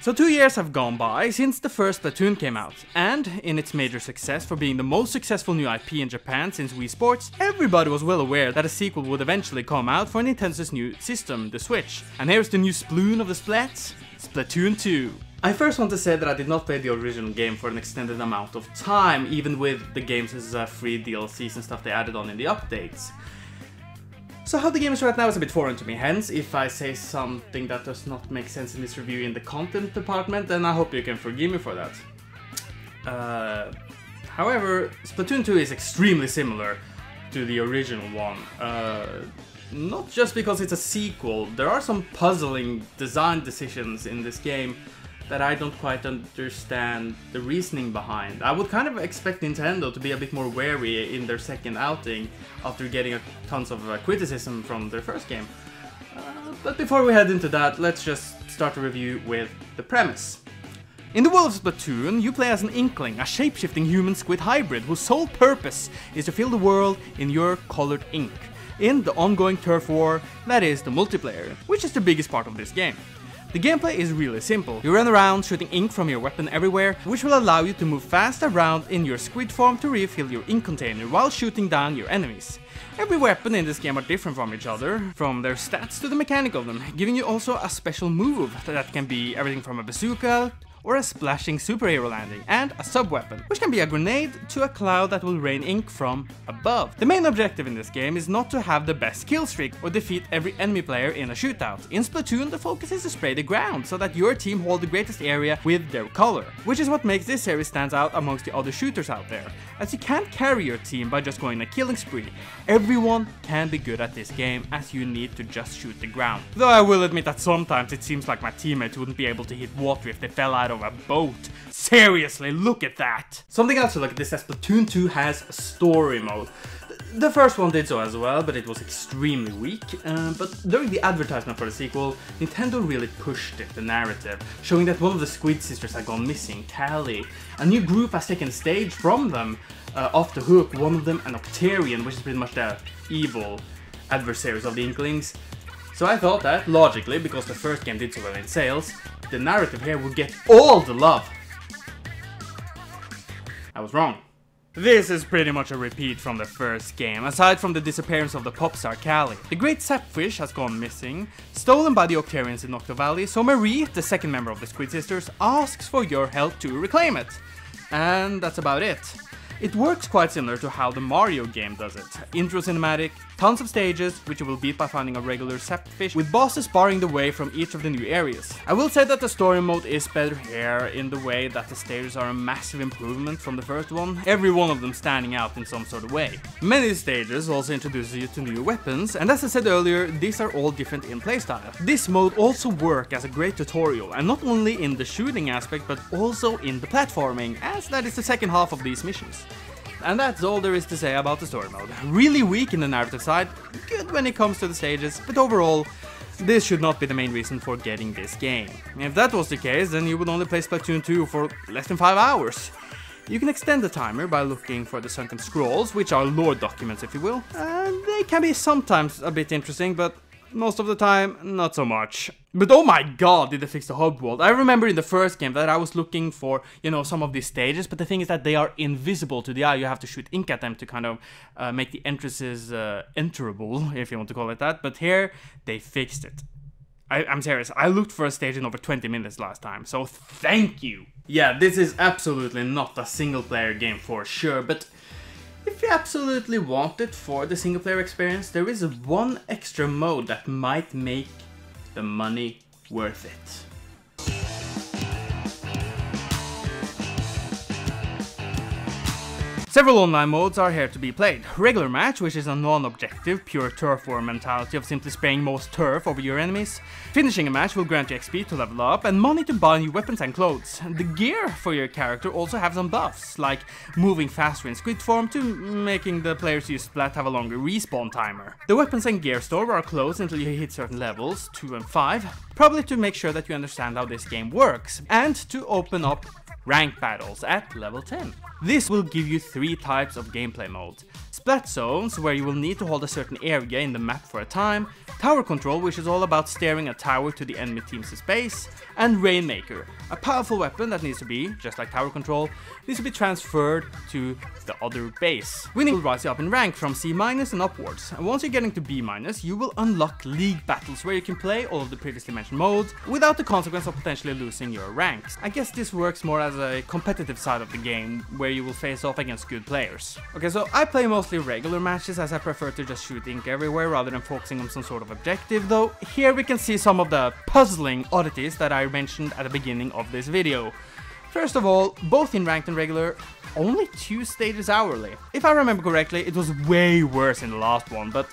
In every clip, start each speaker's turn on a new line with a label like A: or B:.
A: So 2 years have gone by since the first Splatoon came out, and in its major success for being the most successful new IP in Japan since Wii Sports, everybody was well aware that a sequel would eventually come out for Nintendo's new system, the Switch. And here's the new Sploon of the Splats, Splatoon 2. I first want to say that I did not play the original game for an extended amount of time, even with the game's free DLCs and stuff they added on in the updates. So how the game is right now is a bit foreign to me, hence if I say something that does not make sense in this review in the content department, then I hope you can forgive me for that. However, Splatoon 2 is extremely similar to the original one. Not just because it's a sequel, there are some puzzling design decisions in this game that I don't quite understand the reasoning behind. I would kind of expect Nintendo to be a bit more wary in their second outing after getting tons of criticism from their first game. But before we head into that, let's just start the review with the premise. In the world of Splatoon, you play as an Inkling, a shape-shifting human squid hybrid whose sole purpose is to fill the world in your colored ink, in the ongoing turf war that is the multiplayer, which is the biggest part of this game. The gameplay is really simple. You run around shooting ink from your weapon everywhere, which will allow you to move fast around in your squid form to refill your ink container while shooting down your enemies. Every weapon in this game are different from each other, from their stats to the mechanic of them, giving you also a special move that can be everything from a bazooka or a splashing superhero landing, and a sub-weapon, which can be a grenade to a cloud that will rain ink from above. The main objective in this game is not to have the best kill streak or defeat every enemy player in a shootout. In Splatoon, the focus is to spray the ground so that your team hold the greatest area with their color, which is what makes this series stand out amongst the other shooters out there, as you can't carry your team by just going a killing spree. Everyone can be good at this game, as you need to just shoot the ground. Though I will admit that sometimes it seems like my teammates wouldn't be able to hit water if they fell out of a boat. Seriously, look at that! Something else to look at this is Splatoon 2 has a story mode. The first one did so as well, but it was extremely weak. But during the advertisement for the sequel, Nintendo really pushed it, the narrative, showing that one of the Squid sisters had gone missing, Callie. A new group has taken stage from them, off the hook, one of them an Octarian, which is pretty much the evil adversaries of the Inklings. So I thought that, logically, because the first game did so well in sales, the narrative here would get all the love. I was wrong. This is pretty much a repeat from the first game, aside from the disappearance of the pop star Callie. The great sapfish has gone missing, stolen by the Octarians in Octo Valley, so Marie, the second member of the Squid Sisters, asks for your help to reclaim it. And that's about it. It works quite similar to how the Mario game does it. Intro cinematic, tons of stages, which you will beat by finding a regular sapfish, with bosses barring the way from each of the new areas. I will say that the story mode is better here in the way that the stages are a massive improvement from the first one, every one of them standing out in some sort of way. Many stages also introduce you to new weapons, and as I said earlier, these are all different in playstyle. This mode also works as a great tutorial, and not only in the shooting aspect, but also in the platforming, as that is the second half of these missions. And that's all there is to say about the story mode. Really weak in the narrative side, good when it comes to the stages, but overall, this should not be the main reason for getting this game. If that was the case, then you would only play Splatoon 2 for less than 5 hours. You can extend the timer by looking for the sunken scrolls, which are lore documents if you will. They can be sometimes a bit interesting, but most of the time, not so much. But oh my god, did they fix the hub world. I remember in the first game that I was looking for, you know, some of these stages, but the thing is that they are invisible to the eye. You have to shoot ink at them to kind of make the entrances enterable, if you want to call it that. But here, they fixed it. I'm serious, I looked for a stage in over 20 minutes last time, so thank you! Yeah, this is absolutely not a single player game for sure, but if you absolutely want it for the single player experience, there is one extra mode that might make the money worth it. Several online modes are here to be played. Regular match, which is a non-objective, pure turf war mentality of simply spraying most turf over your enemies. Finishing a match will grant you XP to level up and money to buy new weapons and clothes. The gear for your character also have some buffs, like moving faster in squid form to making the players use Splat have a longer respawn timer. The weapons and gear store are closed until you hit certain levels, 2 and 5, probably to make sure that you understand how this game works, and to open up rank battles at level 10. This will give you 3 types of gameplay modes. Splat zones, where you will need to hold a certain area in the map for a time, tower control, which is all about steering a tower to the enemy team's space, and Rainmaker, a powerful weapon that needs to be, just like tower control, needs to be transferred to the other base. Winning will rise you up in rank from C- and upwards, and once you're getting to B-, you will unlock league battles where you can play all of the previously mentioned modes without the consequence of potentially losing your ranks. I guess this works more as a competitive side of the game, where you will face off against good players. Okay, so I play mostly regular matches as I prefer to just shoot ink everywhere rather than focusing on some sort of objective, though here we can see some of the puzzling oddities that I mentioned at the beginning of this video. First of all, both in ranked and regular, only 2 stages hourly. If I remember correctly, it was way worse in the last one, but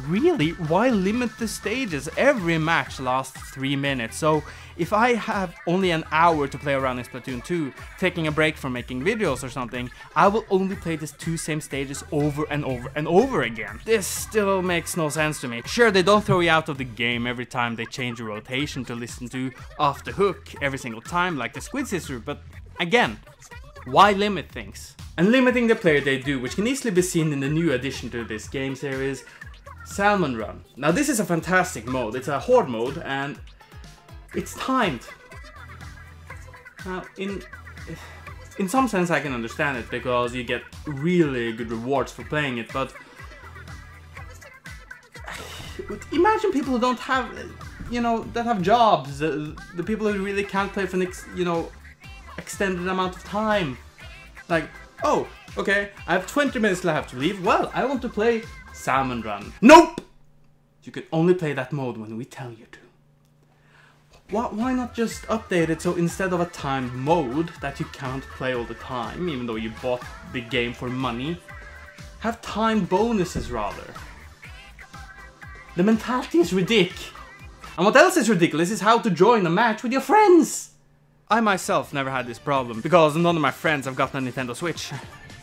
A: really, why limit the stages? Every match lasts 3 minutes, so if I have only an hour to play around in Splatoon 2, taking a break from making videos or something, I will only play these 2 same stages over and over and over again. This still makes no sense to me. Sure, they don't throw you out of the game every time they change your rotation to listen to Off the Hook every single time like the Squid Sister, but again, why limit things? And limiting the player they do, which can easily be seen in the new addition to this game series, Salmon Run. Now this is a fantastic mode. It's a horde mode and it's timed. Now in some sense I can understand it because you get really good rewards for playing it, but imagine people who don't have, that have jobs, the people who really can't play for an extended amount of time. Like, oh, okay, I have 20 minutes left to leave. Well, I want to play Salmon Run. Nope! You can only play that mode when we tell you to. Why not just update it so instead of a timed mode that you can't play all the time, even though you bought the game for money, have timed bonuses rather? The mentality is ridiculous. And what else is ridiculous is how to join a match with your friends. I myself never had this problem because none of my friends have gotten a Nintendo Switch.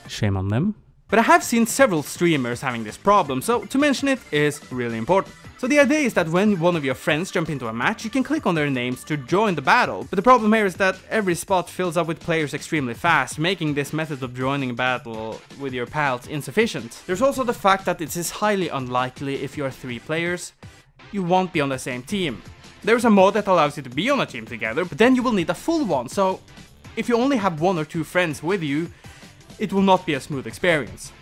A: Shame on them. But I have seen several streamers having this problem, so to mention it is really important. So the idea is that when one of your friends jump into a match, you can click on their names to join the battle. But the problem here is that every spot fills up with players extremely fast, making this method of joining a battle with your pals insufficient. There's also the fact that it is highly unlikely if you are 3 players, you won't be on the same team. There's a mod that allows you to be on a team together, but then you will need a full one, so if you only have 1 or 2 friends with you, it will not be a smooth experience.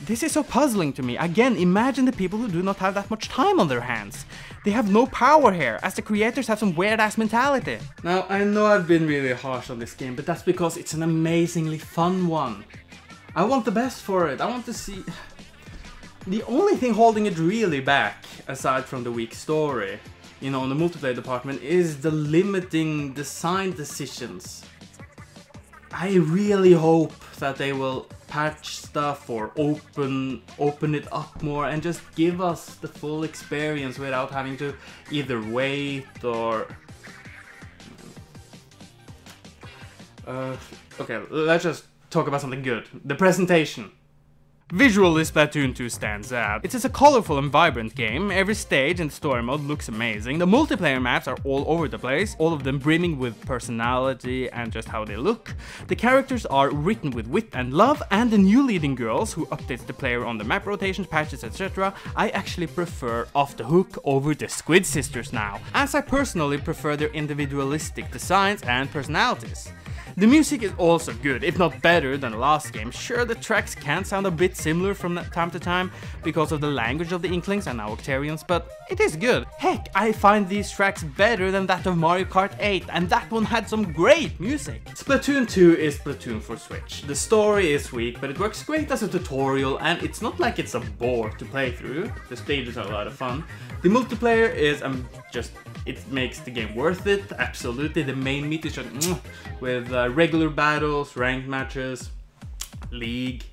A: This is so puzzling to me. Again, imagine the people who do not have that much time on their hands. They have no power here, as the creators have some weird-ass mentality. Now, I know I've been really harsh on this game, but that's because it's an amazingly fun one. I want the best for it. I want to see... The only thing holding it really back, aside from the weak story, in the multiplayer department, is the limiting design decisions. I really hope that they will patch stuff or open it up more and just give us the full experience without having to either wait or... Okay, let's just talk about something good. The presentation. Visually, Splatoon 2 stands out. It is a colorful and vibrant game. Every stage and story mode looks amazing. The multiplayer maps are all over the place, all of them brimming with personality and just how they look. The characters are written with wit and love, and the new leading girls, who updates the player on the map rotations, patches, etc. I actually prefer Off the Hook over the Squid Sisters now, as I personally prefer their individualistic designs and personalities. The music is also good, if not better than the last game. Sure, the tracks can sound a bit similar from time to time because of the language of the Inklings and now Octarians, but it is good. Heck, I find these tracks better than that of Mario Kart 8, and that one had some great music. Splatoon 2 is Splatoon for Switch. The story is weak, but it works great as a tutorial, and it's not like it's a bore to play through. The stages are a lot of fun. The multiplayer is it makes the game worth it, absolutely. The main meat is just with regular battles, ranked matches, league,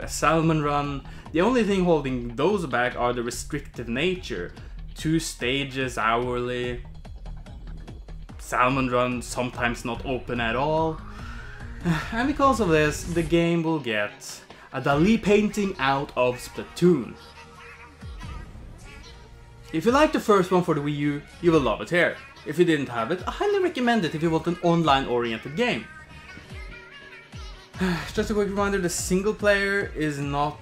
A: Salmon Run. The only thing holding those back are the restrictive nature. 2 stages hourly, Salmon Run sometimes not open at all. And because of this, the game will get a Dali painting out of Splatoon. If you liked the first one for the Wii U, you will love it here. If you didn't have it, I highly recommend it if you want an online-oriented game. Just a quick reminder, the single player is not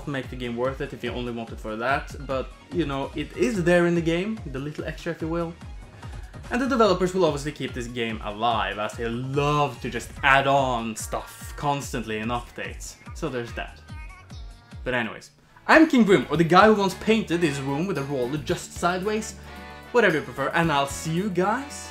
A: make the game worth it if you only want it for that, but you know, it is there in the game, the little extra if you will. And the developers will obviously keep this game alive, as they love to just add on stuff constantly in updates. So there's that. But anyways, I'm KingJGrim, or the guy who once painted his room with a roller just sideways. Whatever you prefer, and I'll see you guys